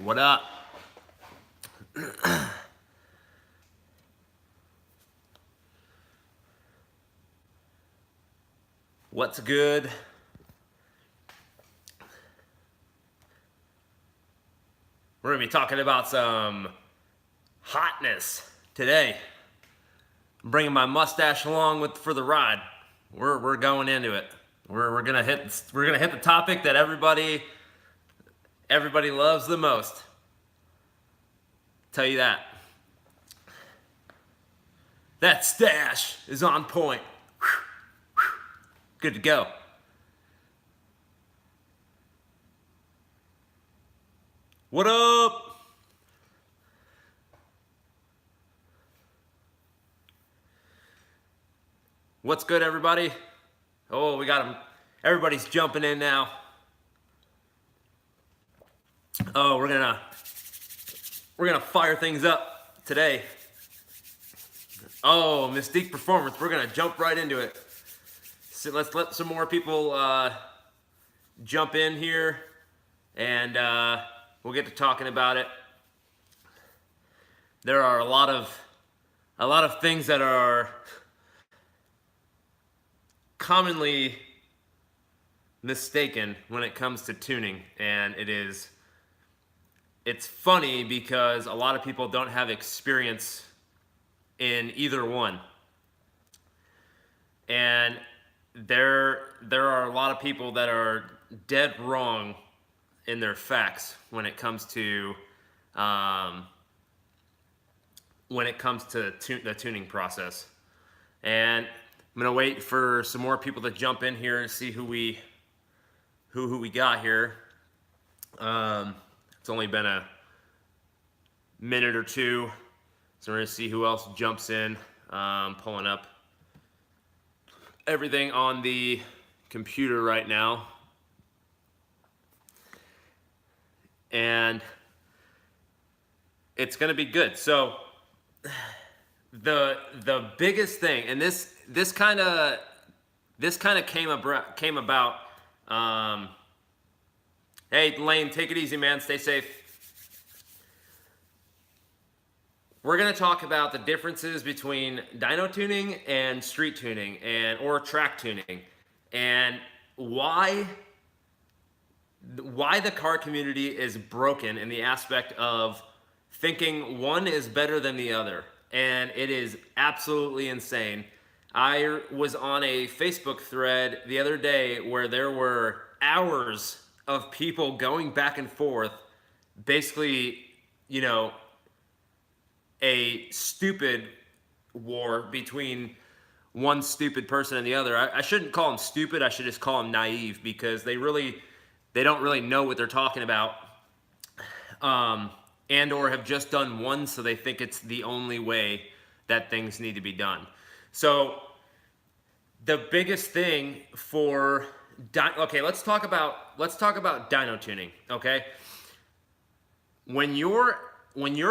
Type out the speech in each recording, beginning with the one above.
What up? What's good? We're gonna be talking about some hotness today. I'm bringing my mustache along for the ride. We're going into it. We're gonna hit the topic that everybody loves the most. Tell you that. That stash is on point. Good to go. What up? What's good, everybody? Oh, we got them. Everybody's jumping in now. Oh, we're gonna fire things up today. Oh, Mystique Performance. We're gonna jump right into it. So let's let some more people jump in here, and we'll get to talking about it. There are a lot of things that are commonly mistaken when it comes to tuning, and it's funny because a lot of people don't have experience in either one. And there are a lot of people that are dead wrong in their facts when it comes to the tuning process. And I'm gonna wait for some more people to jump in here and see who we got here. It's only been a minute or two, so we're gonna see who else jumps in. Pulling up everything on the computer right now, and it's gonna be good. So the biggest thing, and this kind of came about. Hey Lane, take it easy, man. Stay safe. We're going to talk about the differences between dyno tuning and street tuning or track tuning, and why the car community is broken in the aspect of thinking one is better than the other. And it is absolutely insane. I was on a Facebook thread the other day where there were hours of people going back and forth, basically, you know, a stupid war between one stupid person and the other. I shouldn't call them stupid, I should just call them naive, because they don't really know what they're talking about, and or have just done one, so they think it's the only way that things need to be done. So the biggest thing for okay, let's talk about dyno tuning. Okay, when you're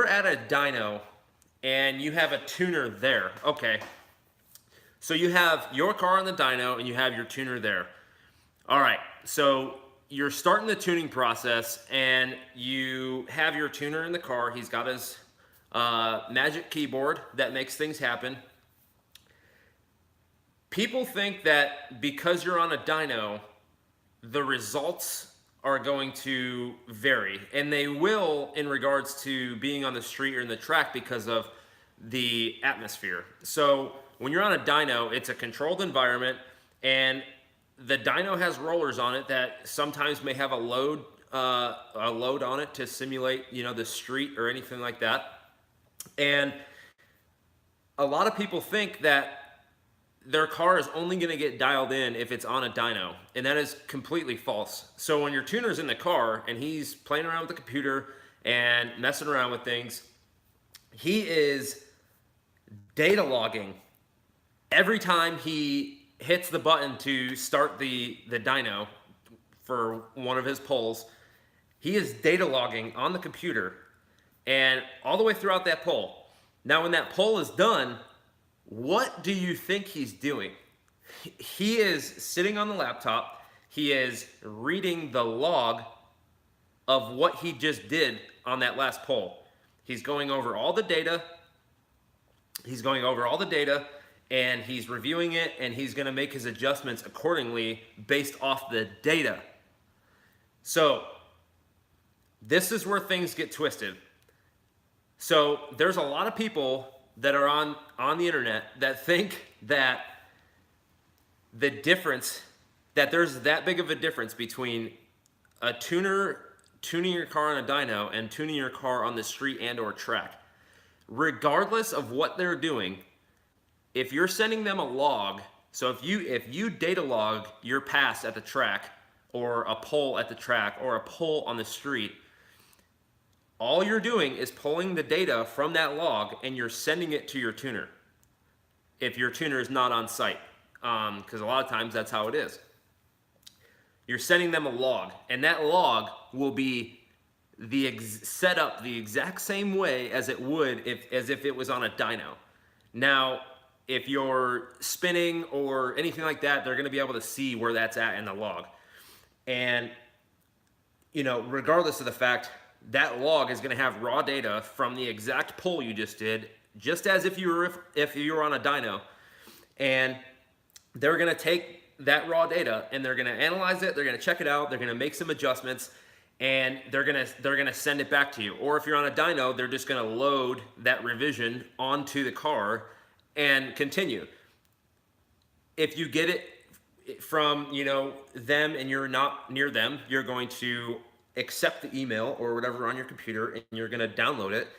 at a dyno and you have a tuner there, okay, so you have your car on the dyno and you have your tuner there. All right, so you're starting the tuning process and you have your tuner in the car. He's got his magic keyboard that makes things happen. People think that because you're on a dyno, the results are going to vary, and they will in regards to being on the street or in the track because of the atmosphere. So when you're on a dyno, it's a controlled environment, and the dyno has rollers on it that sometimes may have a load on it to simulate, you know, the street or anything like that. And a lot of people think that their car is only going to get dialed in if it's on a dyno, and that is completely false. So when your tuner's in the car and he's playing around with the computer and messing around with things, he is data logging every time he hits the button to start the dyno for one of his polls. He is data logging on the computer and all the way throughout that poll. Now when that poll is done, what do you think he's doing? He is sitting on the laptop. He is reading the log of what he just did on that last poll. He's going over all the data. He's going over all the data, and he's reviewing it, and he's going to make his adjustments accordingly based off the data. So this is where things get twisted. So there's a lot of people that are on the internet that think that the difference, that there's that big of a difference between a tuner tuning your car on a dyno and tuning your car on the street and or track. Regardless of what they're doing, if you're sending them a log, so if you data log your pass at the track, or a pull at the track, or a pull on the street, all you're doing is pulling the data from that log and you're sending it to your tuner. If your tuner is not on site, because a lot of times that's how it is. You're sending them a log, and that log will be set up the exact same way as it would as if it was on a dyno. Now, if you're spinning or anything like that, they're going to be able to see where that's at in the log. And, you know, regardless of the fact, that log is going to have raw data from the exact pull you just did, just as if you were on a dyno. And they're going to take that raw data and they're going to analyze it, they're going to check it out, they're going to make some adjustments, and they're going to send it back to you. Or if you're on a dyno, they're just going to load that revision onto the car and continue. If you get it from, you know, them and you're not near them, you're going to accept the email or whatever on your computer, and you're going to download it,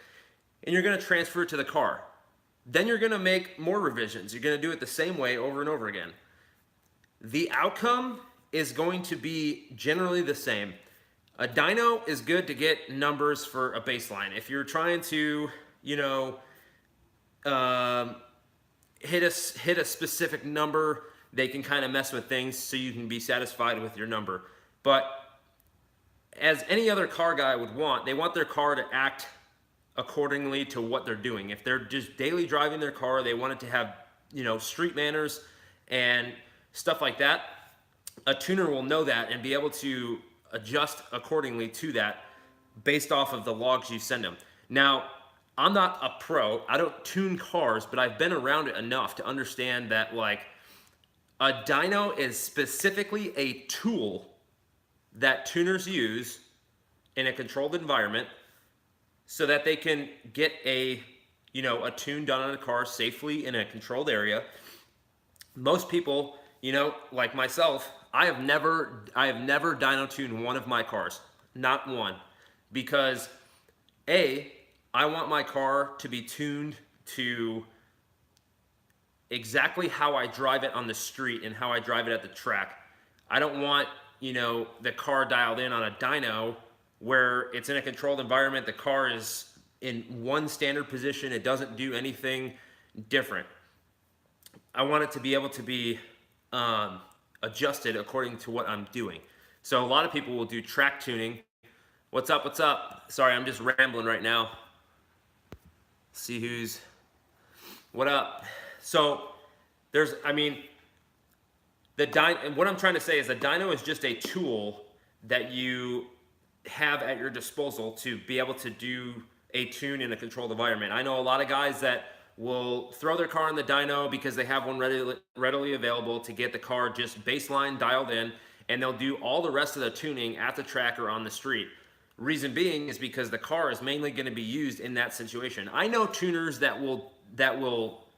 and you're going to transfer it to the car. Then you're going to make more revisions. You're going to do it the same way over and over again. The outcome is going to be generally the same. A dyno is good to get numbers for a baseline. If you're trying to, you know, hit a specific number, they can kind of mess with things so you can be satisfied with your number. But as any other car guy would want, they want their car to act accordingly to what they're doing. If they're just daily driving their car, they want it to have, you know, street manners and stuff like that. A tuner will know that and be able to adjust accordingly to that based off of the logs you send them. Now, I'm not a pro. I don't tune cars, but I've been around it enough to understand that, like, a dyno is specifically a tool that tuners use in a controlled environment so that they can get a, you know, a tune done on a car safely in a controlled area. Most people, you know, like myself, I have never dyno tuned one of my cars, not one, because A, I want my car to be tuned to exactly how I drive it on the street and how I drive it at the track. I don't want, you know, the car dialed in on a dyno where it's in a controlled environment, the car is in one standard position, it doesn't do anything different. I want it to be able to be adjusted according to what I'm doing. So a lot of people will do track tuning. What's up, what's up? Sorry, I'm just rambling right now. See who's, what up? So there's, I mean, what I'm trying to say is the dyno is just a tool that you have at your disposal to be able to do a tune in a controlled environment. I know a lot of guys that will throw their car in the dyno because they have one readily available to get the car just baseline dialed in, and they'll do all the rest of the tuning at the track or on the street. Reason being is because the car is mainly going to be used in that situation. I know tuners that will,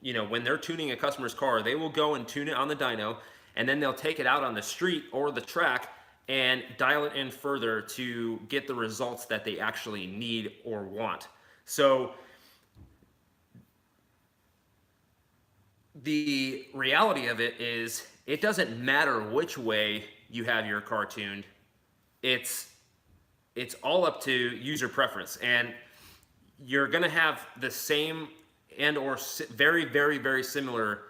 you know, when they're tuning a customer's car, they will go and tune it on the dyno, and then they'll take it out on the street or the track and dial it in further to get the results that they actually need or want. So the reality of it is, it doesn't matter which way you have your car tuned. It's all up to user preference, and you're going to have the same and or very, very, very similar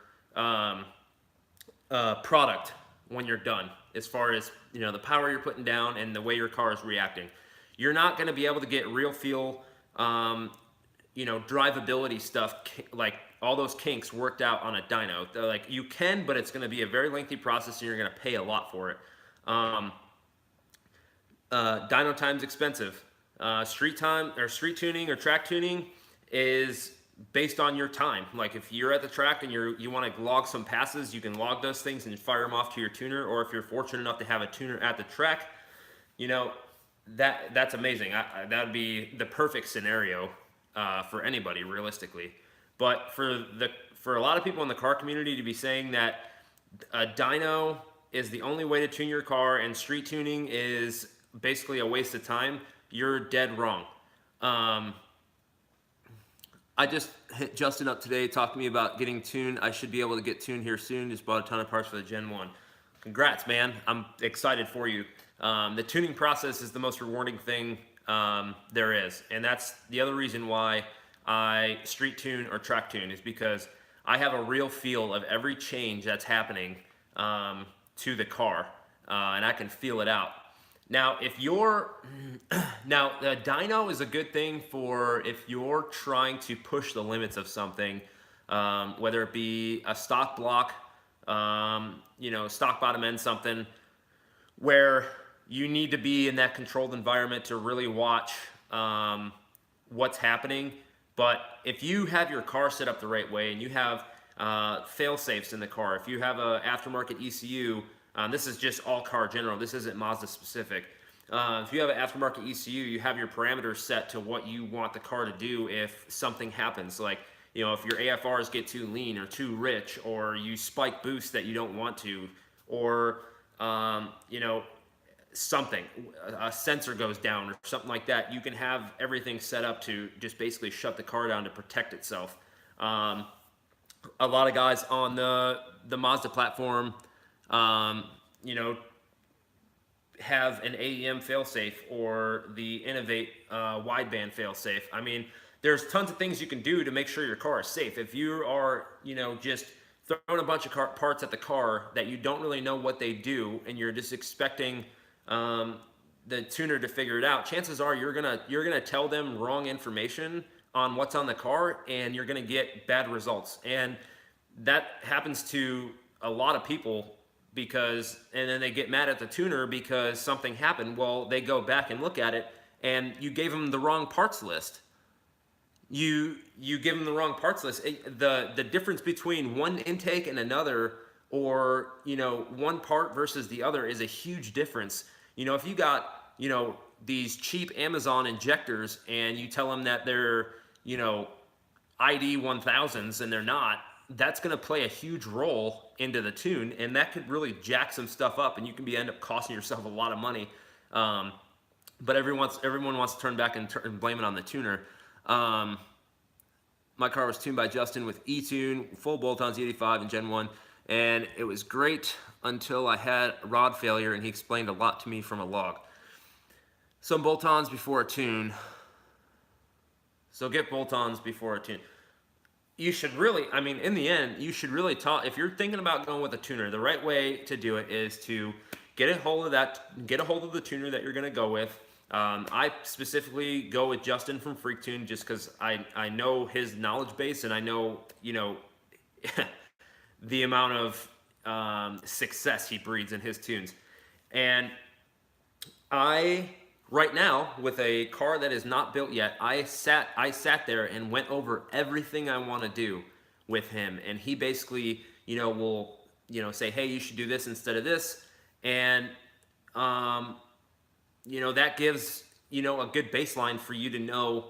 product when you're done, as far as, you know, the power you're putting down and the way your car is reacting. You're not going to be able to get real feel, you know, drivability stuff, like all those kinks worked out on a dyno. They're like, you can, but it's going to be a very lengthy process and you're going to pay a lot for it. Dyno time's expensive. Street time or street tuning or track tuning is based on your time. Like if you're at the track and you want to log some passes, you can log those things and fire them off to your tuner. Or if you're fortunate enough to have a tuner at the track, you know, that's amazing. That would be the perfect scenario for anybody, realistically. But for a lot of people in the car community to be saying that a dyno is the only way to tune your car and street tuning is basically a waste of time, you're dead wrong. I just hit Justin up today, talked to me about getting tuned. I should be able to get tuned here soon. Just bought a ton of parts for the Gen 1. Congrats, man. I'm excited for you. The tuning process is the most rewarding thing there is. And that's the other reason why I street tune or track tune, is because I have a real feel of every change that's happening to the car. And I can feel it out. Now, if you're, now the dyno is a good thing for if you're trying to push the limits of something, whether it be a stock block, you know, stock bottom end something, where you need to be in that controlled environment to really watch what's happening. But if you have your car set up the right way and you have fail safes in the car, if you have a aftermarket ECU, this is just all car general, this isn't Mazda specific. If you have an aftermarket ECU, you have your parameters set to what you want the car to do if something happens. Like, you know, if your AFRs get too lean or too rich, or you spike boosts that you don't want to, or, you know, something, a sensor goes down or something like that, you can have everything set up to just basically shut the car down to protect itself. A lot of guys on the Mazda platform, you know, have an AEM failsafe or the Innovate wideband failsafe. I mean, there's tons of things you can do to make sure your car is safe. If you are, you know, just throwing a bunch of parts at the car that you don't really know what they do, and you're just expecting the tuner to figure it out, chances are you're gonna tell them wrong information on what's on the car, and you're gonna get bad results. And that happens to a lot of people, because, and then they get mad at the tuner because something happened. Well, they go back and look at it, and you gave them the wrong parts list. You give them the wrong parts list. The difference between one intake and another, or, you know, one part versus the other, is a huge difference. You know, if you got, you know, these cheap Amazon injectors and you tell them that they're, you know, ID 1000s and they're not, that's going to play a huge role into the tune, and that could really jack some stuff up, and you can end up costing yourself a lot of money. But everyone wants to turn back and blame it on the tuner. My car was tuned by Justin with E-Tune, full bolt-ons, E85 and Gen 1, and it was great until I had a rod failure, and he explained a lot to me from a log. Some bolt-ons before a tune. So get bolt-ons before a tune. You should really, I mean, in the end, you should really talk, if you're thinking about going with a tuner, the right way to do it is to get a hold of the tuner that you're going to go with. I specifically go with Justin from FREEKTUNE just because I know his knowledge base, and I know, you know, the amount of success he breeds in his tunes. And right now, with a car that is not built yet, I sat there and went over everything I want to do with him, and he basically, you know, will, you know, say, hey, you should do this instead of this, and you know, that gives, you know, a good baseline for you to know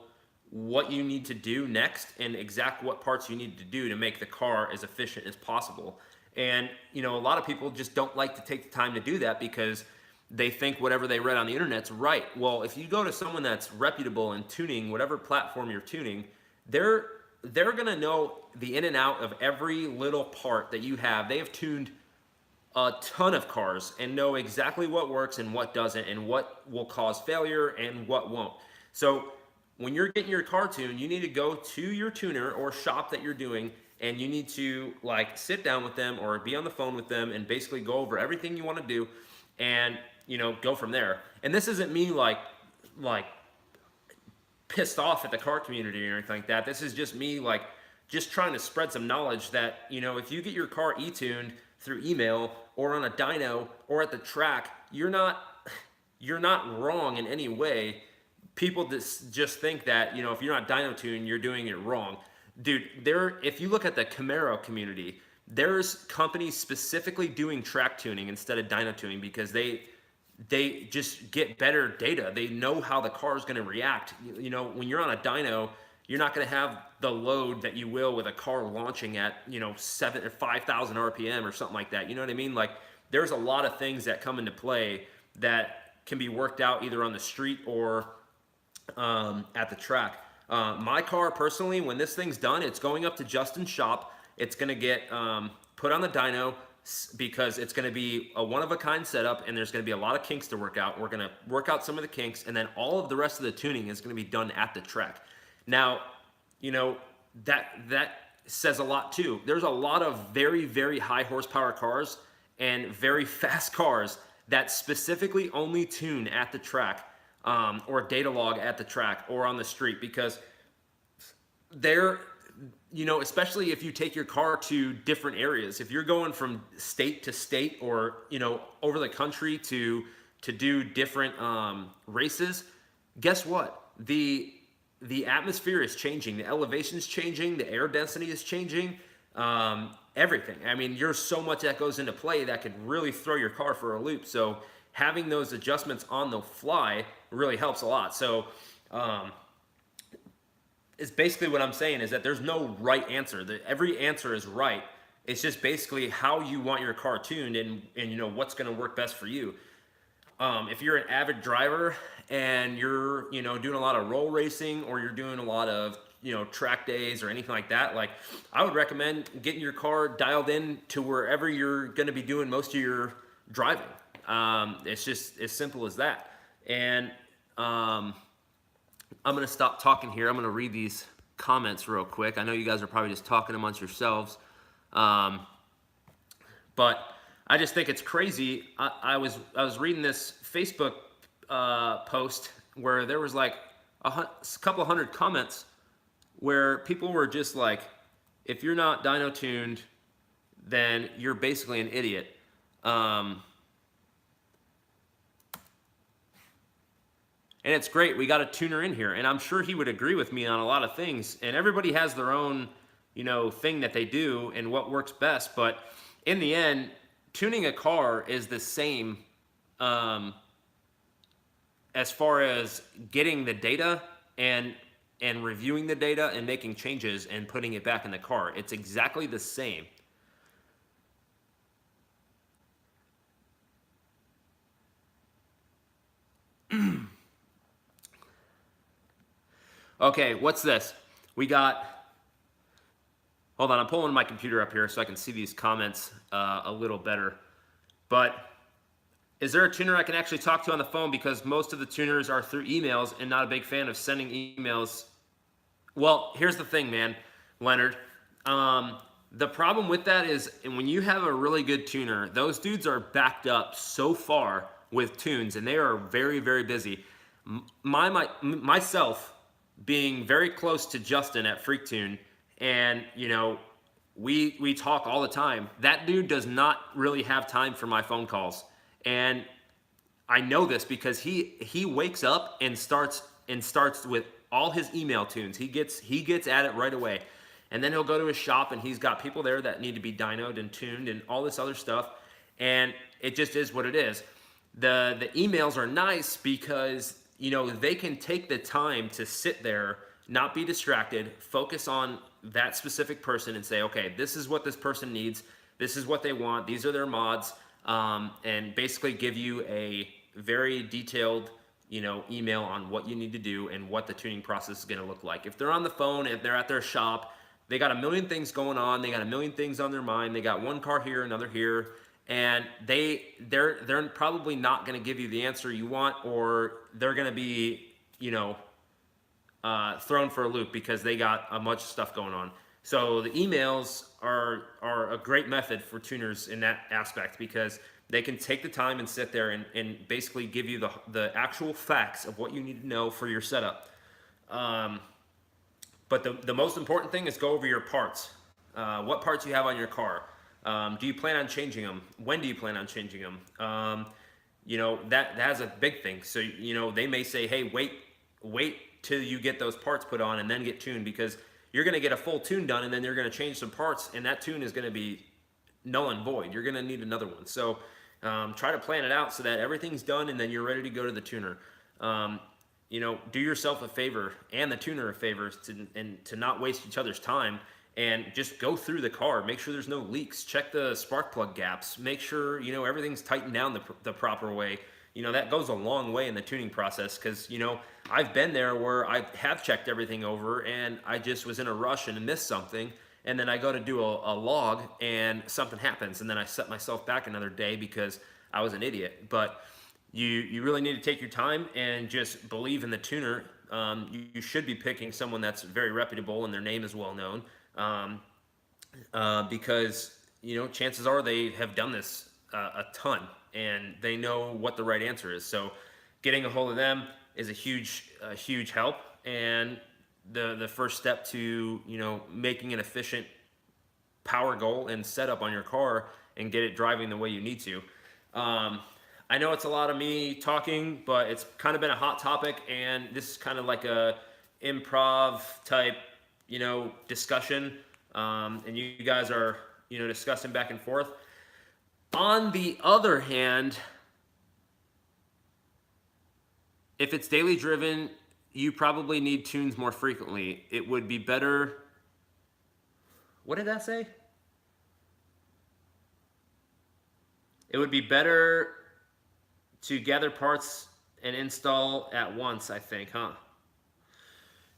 what you need to do next and exact what parts you need to do to make the car as efficient as possible. And, you know, a lot of people just don't like to take the time to do that because they think whatever they read on the internet's right. Well, if you go to someone that's reputable in tuning, whatever platform you're tuning, they're gonna know the in and out of every little part that you have. They have tuned a ton of cars and know exactly what works and what doesn't, and what will cause failure and what won't. So when you're getting your car tuned, you need to go to your tuner or shop that you're doing, and you need to, like, sit down with them or be on the phone with them and basically go over everything you want to do, and, you know, go from there. And this isn't me like pissed off at the car community or anything like that. This is just me, like, just trying to spread some knowledge that, you know, if you get your car e-tuned through email or on a dyno or at the track, you're not wrong in any way. people just think that, you know, if you're not dyno tuned, you're doing it wrong. Dude, if you look at the Camaro community, there's companies specifically doing track tuning instead of dyno tuning because they just get better data. They know how the car is going to react. You know, when you're on a dyno, you're not going to have the load that you will with a car launching at, you know, 7 or 5,000 RPM or something like that. You know what I mean? Like, there's a lot of things that come into play that can be worked out either on the street or at the track. My car personally, when this thing's done, it's going up to Justin's shop. It's going to get put on the dyno because it's going to be a one-of-a-kind setup, and there's going to be a lot of kinks to work out. We're going to work out some of the kinks, and then all of the rest of the tuning is going to be done at the track. Now, you know, that says a lot too. There's a lot of very, very high horsepower cars and very fast cars that specifically only tune at the track, or data log at the track or on the street, because they're, you know, especially if you take your car to different areas, if you're going from state to state or, you know, over the country to do different races, guess what? The atmosphere is changing, the elevation is changing, the air density is changing, everything. I mean, there's so much that goes into play that could really throw your car for a loop. So having those adjustments on the fly really helps a lot. So it's basically what I'm saying is that there's no right answer. Every answer is right. It's just basically how you want your car tuned and you know what's going to work best for you. If you're an avid driver and you're, you know, doing a lot of roll racing, or you're doing a lot of, you know, track days or anything like that, like, I would recommend getting your car dialed in to wherever you're going to be doing most of your driving. It's just as simple as that. And I'm going to stop talking here. I'm going to read these comments real quick. I know you guys are probably just talking amongst yourselves. But I just think it's crazy. I was reading this Facebook post where there was like a couple hundred comments where people were just like, if you're not dyno tuned, then you're basically an idiot. And it's great. We got a tuner in here, and I'm sure he would agree with me on a lot of things. And everybody has their own, you know, thing that they do and what works best. But in the end, tuning a car is the same as far as getting the data and reviewing the data and making changes and putting it back in the car. It's exactly the same. Okay, what's this? We got, hold on, I'm pulling my computer up here so I can see these comments a little better. But is there a tuner I can actually talk to on the phone? Because most of the tuners are through emails, and not a big fan of sending emails. Well, here's the thing, man, Leonard. The problem with that is, and when you have a really good tuner, those dudes are backed up so far with tunes, and they are very, very busy. Myself, being very close to Justin at FREEKTUNE, and, you know, we talk all the time. That dude does not really have time for my phone calls. And I know this because he wakes up and starts with all his email tunes. He gets at it right away. And then he'll go to his shop, and he's got people there that need to be dynoed and tuned and all this other stuff. And it just is what it is. The emails are nice because, you know, they can take the time to sit there, not be distracted, focus on that specific person and say, okay, this is what this person needs. This is what they want. These are their mods. And basically give you a very detailed, you know, email on what you need to do and what the tuning process is going to look like. If they're on the phone, if they're at their shop, they got a million things going on. They got a million things on their mind. They got one car here, another here. And they're probably not going to give you the answer you want, or they're going to be, you know, thrown for a loop because they got a bunch of stuff going on. So the emails are a great method for tuners in that aspect, because they can take the time and sit there and basically give you the actual facts of what you need to know for your setup. But the most important thing is go over your parts. What parts you have on your car. Do you plan on changing them? When do you plan on changing them? You know, that's a big thing. So, you know, they may say, hey, wait till you get those parts put on and then get tuned, because you're going to get a full tune done and then you're going to change some parts and that tune is going to be null and void. You're going to need another one. So try to plan it out so that everything's done and then you're ready to go to the tuner. You know, do yourself a favor and the tuner a favor to not waste each other's time, and just go through the car. Make sure there's no leaks. Check the spark plug gaps. Make sure, you know, everything's tightened down the proper way. You know, that goes a long way in the tuning process, because, you know, I've been there where I have checked everything over and I just was in a rush and missed something. And then I go to do a log and something happens. And then I set myself back another day because I was an idiot. But you really need to take your time and just believe in the tuner. You should be picking someone that's very reputable and their name is well known. Because, you know, chances are they have done this a ton and they know what the right answer is. So getting a hold of them is a huge help, and the first step to, you know, making an efficient power goal and setup on your car and get it driving the way you need to. I know it's a lot of me talking, but it's kind of been a hot topic, and this is kind of like a improv type, you know, discussion, and you guys are, you know, discussing back and forth. On the other hand, if it's daily driven, you probably need tunes more frequently. It would be better. What did that say? It would be better to gather parts and install at once, I think, huh?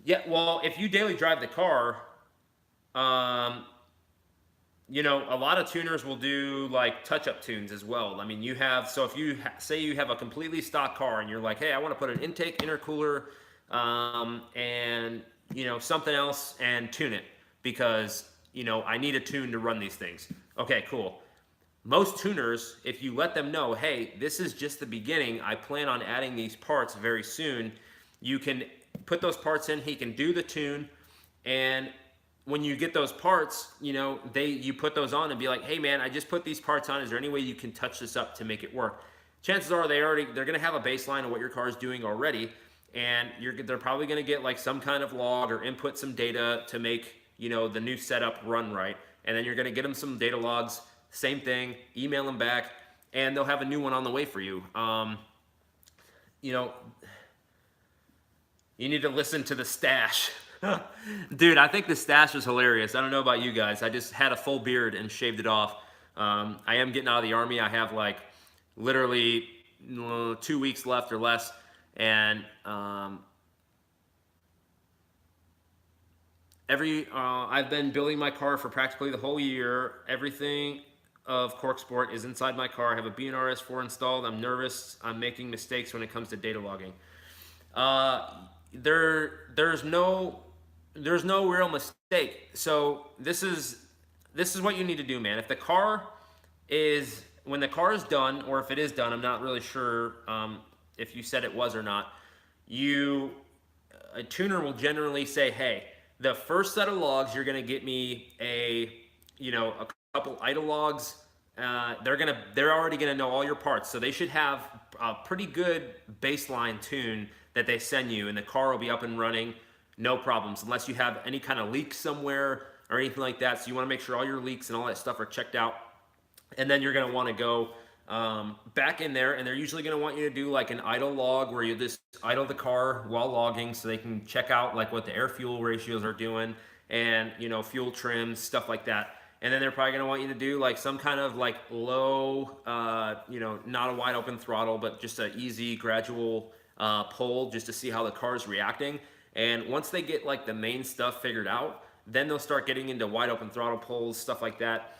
Yeah, well, if you daily drive the car, you know, a lot of tuners will do like touch-up tunes as well. I mean, you have, so if you say you have a completely stock car and you're like, hey, I want to put an intake, intercooler, and, you know, something else and tune it because, you know, I need a tune to run these things. Okay, cool. Most tuners, if you let them know, hey, this is just the beginning, I plan on adding these parts very soon, you can put those parts in, he can do the tune, and when you get those parts, you know, you put those on and be like, hey man, I just put these parts on, is there any way you can touch this up to make it work? Chances are they're gonna have a baseline of what your car is doing already, and they're probably gonna get like some kind of log or input some data to make, you know, the new setup run right, and then you're gonna get them some data logs, same thing, email them back, and they'll have a new one on the way for you. You know, you need to listen to the stash. Dude, I think the stash is hilarious. I don't know about you guys. I just had a full beard and shaved it off. I am getting out of the Army. I have like literally 2 weeks left or less. And I've been building my car for practically the whole year. Everything of Cork Sport is inside my car. I have a B&R S4 installed. I'm nervous. I'm making mistakes when it comes to data logging. There's no real mistake. So this is what you need to do, man. If the car is, when the car is done, or if it is done, I'm not really sure if you said it was or not, a tuner will generally say, hey, the first set of logs, you're gonna get me a couple idle logs. They're already gonna know all your parts, so they should have a pretty good baseline tune that they send you, and the car will be up and running, no problems, unless you have any kind of leaks somewhere or anything like that. So you want to make sure all your leaks and all that stuff are checked out, and then you're going to want to go back in there, and they're usually going to want you to do like an idle log where you just idle the car while logging, so they can check out like what the air fuel ratios are doing, and, you know, fuel trims, stuff like that. And then they're probably going to want you to do like some kind of like low, you know, not a wide open throttle, but just an easy gradual pull, just to see how the car is reacting. And once they get like the main stuff figured out, then they'll start getting into wide open throttle pulls, stuff like that.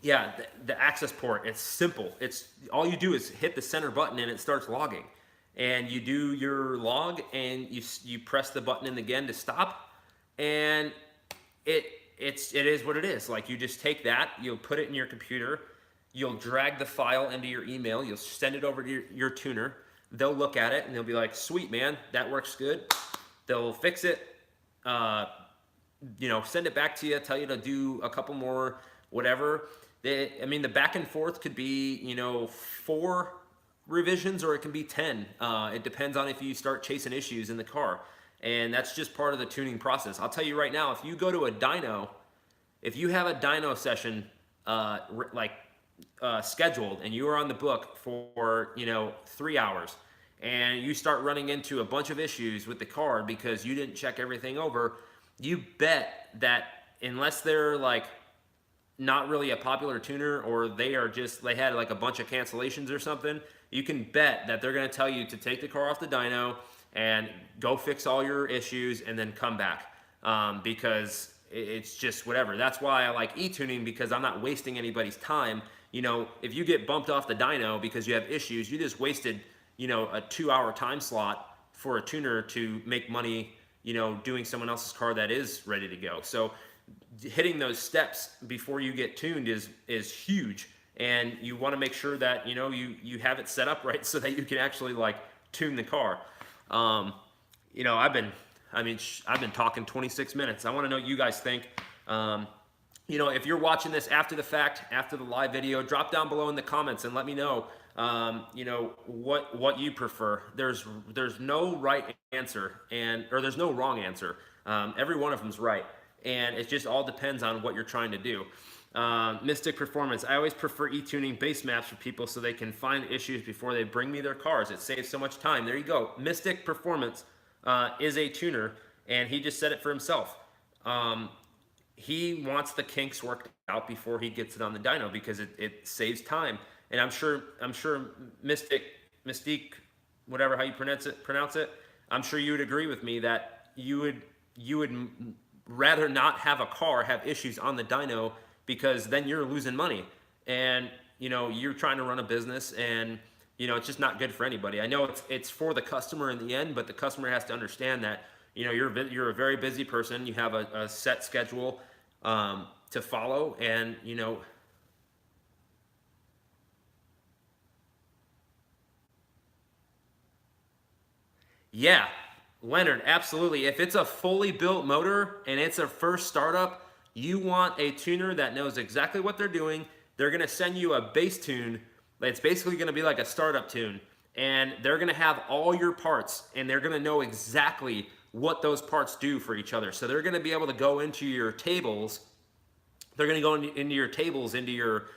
Yeah, the access port, it's simple. It's all you do is hit the center button and it starts logging. And you do your log and you press the button in again to stop, and it is what it is. Like, you just take that, you'll put it in your computer, you'll drag the file into your email, you'll send it over to your tuner, they'll look at it and they'll be like, sweet man, that works good. They'll fix it, you know, send it back to you, tell you to do a couple more, whatever. I mean, the back and forth could be, you know, 4 revisions or it can be 10. It depends on if you start chasing issues in the car. And that's just part of the tuning process. I'll tell you right now, if you go to a dyno, if you have a dyno session scheduled and you are on the book for 3 hours and you start running into a bunch of issues with the car because you didn't check everything over, you bet that unless they're like not really a popular tuner or they had like a bunch of cancellations or something, you can bet that they're going to tell you to take the car off the dyno and go fix all your issues and then come back, because it's just whatever. That's why I like e-tuning, because I'm not wasting anybody's time. If you get bumped off the dyno because you have issues, you just wasted a 2-hour time slot for a tuner to make money doing someone else's car that is ready to go. So hitting those steps before you get tuned is huge, and you want to make sure that you have it set up right so that you can actually like tune the car. I've been talking 26 minutes. I want to know what you guys think. If you're watching this after the fact, after the live video, drop down below in the comments and let me know what you prefer. There's no right answer, or there's no wrong answer. Every one of them's right, and it just all depends on what you're trying to do. Mystic Performance. I always prefer e-tuning base maps for people so they can find issues before they bring me their cars. It saves so much time. There you go. Mystic Performance is a tuner, and he just said it for himself. He wants the kinks worked out before he gets it on the dyno because it saves time. And I'm sure Mystique, whatever how you pronounce it, I'm sure you would agree with me that you would rather not have a car have issues on the dyno, because then you're losing money, and you're trying to run a business, and it's just not good for anybody. I know it's for the customer in the end, but the customer has to understand that you're a very busy person. You have a set schedule to follow, and yeah, Leonard, absolutely. If it's a fully built motor and it's a first startup, you want a tuner that knows exactly what they're doing. They're going to send you a base tune. It's basically going to be like a startup tune. And they're going to have all your parts, and they're going to know exactly what those parts do for each other. So they're going to be able to go into your tables. They're going to go into your tables, into your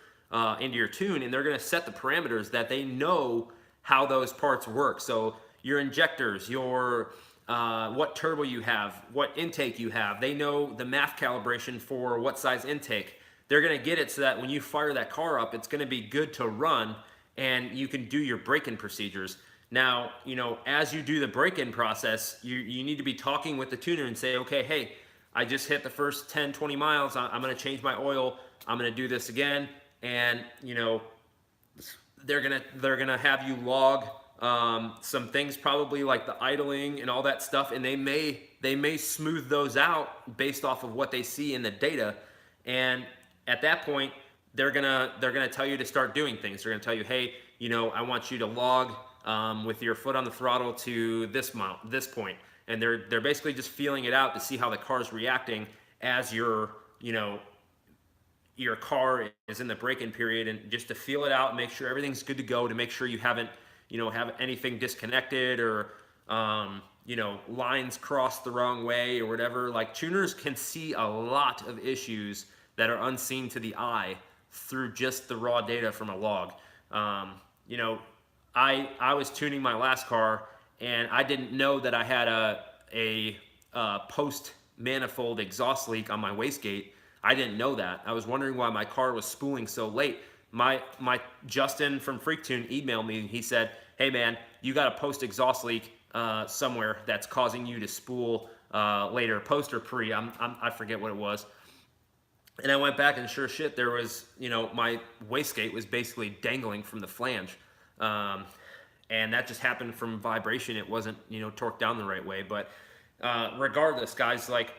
tune, and they're going to set the parameters that they know how those parts work. So your injectors, your what turbo you have, what intake you have. They know the math calibration for what size intake. They're going to get it so that when you fire that car up, it's going to be good to run, and you can do your break-in procedures. Now, as you do the break-in process, you need to be talking with the tuner and say, okay, hey, I just hit the first 10, 20 miles. I'm going to change my oil. I'm going to do this again. And, they're going to have you log some things, probably like the idling and all that stuff, and they may smooth those out based off of what they see in the data. And at that point, they're gonna tell you to start doing things. They're gonna tell you, hey, I want you to log with your foot on the throttle to this point, and they're basically just feeling it out to see how the car's reacting as your car is in the break-in period, and just to feel it out, make sure everything's good to go, to make sure you haven't have anything disconnected, or lines crossed the wrong way or whatever. Like, tuners can see a lot of issues that are unseen to the eye through just the raw data from a log. I was tuning my last car, and I didn't know that I had a post manifold exhaust leak on my wastegate. I didn't know that. I was wondering why my car was spooling so late. My Justin from FREEKTUNE emailed me, and he said, hey man, you got a post exhaust leak somewhere that's causing you to spool later, post or pre, I forget what it was. And I went back, and sure shit, there was, my wastegate was basically dangling from the flange. And that just happened from vibration. It wasn't, torqued down the right way. But regardless, guys, like,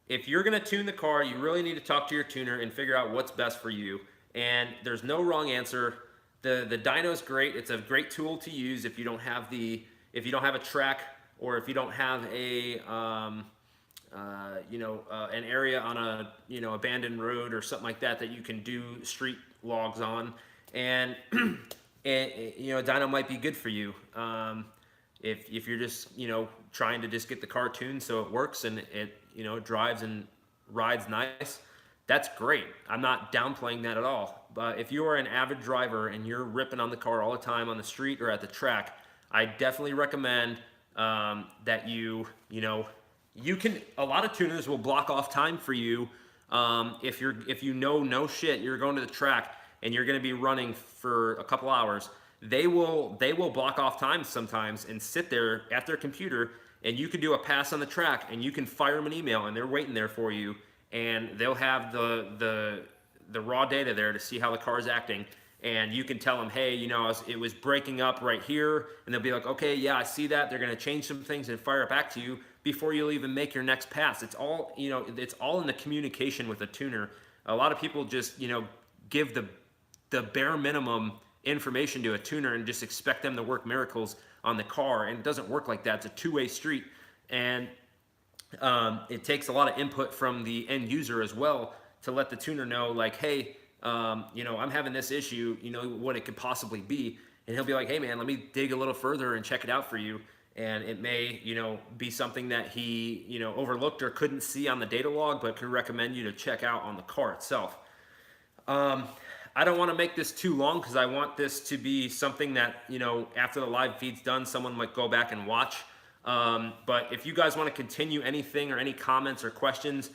if you're going to tune the car, you really need to talk to your tuner and figure out what's best for you. And there's no wrong answer. The dyno is great. It's a great tool to use if you don't have a track, or if you don't have an area on a abandoned road or something like that you can do street logs on. And you know, dyno might be good for you. If you're just, you know, trying to just get the car tuned so it works and it, you know, drives and rides nice, that's great. I'm not downplaying that at all. But if you are an avid driver and you're ripping on the car all the time on the street or at the track, I definitely recommend that you know, you can, a lot of tuners will block off time for you. If you know no shit, you're going to the track and you're going to be running for a couple hours, they will block off time sometimes and sit there at their computer, and you can do a pass on the track and you can fire them an email and they're waiting there for you, and they'll have the raw data there to see how the car is acting. And you can tell them, hey, you know, it was breaking up right here, and they'll be like, okay, yeah, I see that. They're going to change some things and fire it back to you before you'll even make your next pass. It's all, you know, it's all in the communication with the tuner. A lot of people just, you know, give the bare minimum information to a tuner and just expect them to work miracles on the car, and it doesn't work like that. It's a two-way street, and it takes a lot of input from the end user as well to let the tuner know, like, hey, you know, I'm having this issue, you know, what it could possibly be. And he'll be like, hey man, let me dig a little further and check it out for you. And it may, you know, be something that he, you know, overlooked or couldn't see on the data log, but could recommend you to check out on the car itself. I don't want to make this too long because I want this to be something that, you know, after the live feed's done, someone might go back and watch. But if you guys want to continue anything or any comments or questions,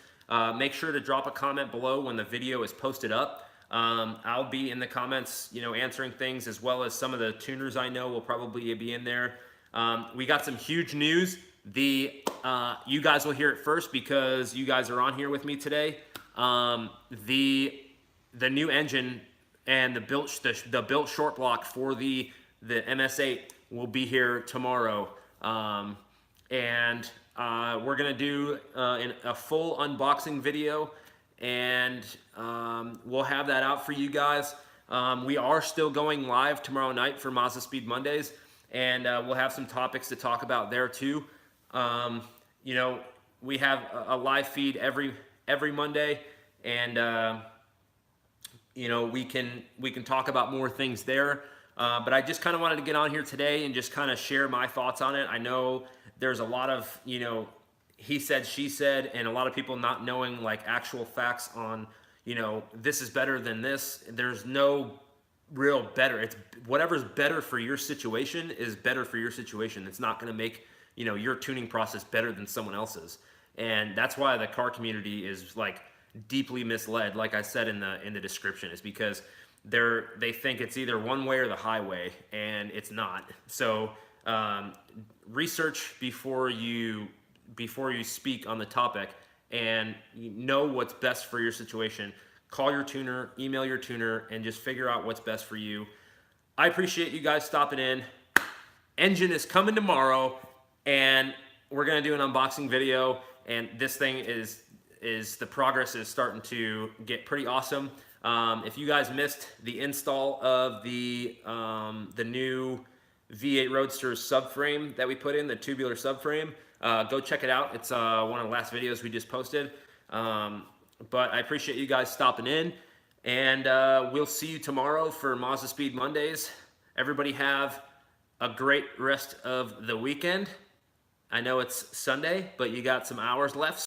make sure to drop a comment below when the video is posted up. I'll be in the comments, you know, answering things, as well as some of the tuners I know will probably be in there. We got some huge news. You guys will hear it first because you guys are on here with me today. The new engine and the built short block for the MS8 will be here tomorrow. And we're gonna do a full unboxing video, and we'll have that out for you guys. We are still going live tomorrow night for Mazdaspeed Mondays, and we'll have some topics to talk about there too. You know, we have a live feed every Monday, and you know, we can talk about more things there. But I just kind of wanted to get on here today and just kind of share my thoughts on it. I know there's a lot of, you know, he said, she said, and a lot of people not knowing like actual facts on, you know, this is better than this. There's no real better. It's whatever's better for your situation is better for your situation. It's not going to make, you know, your tuning process better than someone else's. And that's why the car community is like deeply misled. Like I said in the description, is because they think it's either one way or the highway, and it's not. So research before you speak on the topic, and know what's best for your situation. Call your tuner, email your tuner, and just figure out what's best for you. I appreciate you guys stopping in. Engine is coming tomorrow, and we're gonna do an unboxing video, and this thing is the progress is starting to get pretty awesome. If you guys missed the install of the new V8 Roadsters subframe that we put in, the tubular subframe, go check it out. It's one of the last videos we just posted. But I appreciate you guys stopping in, and we'll see you tomorrow for Mazdaspeed Mondays. Everybody have a great rest of the weekend. I know it's Sunday, but you got some hours left.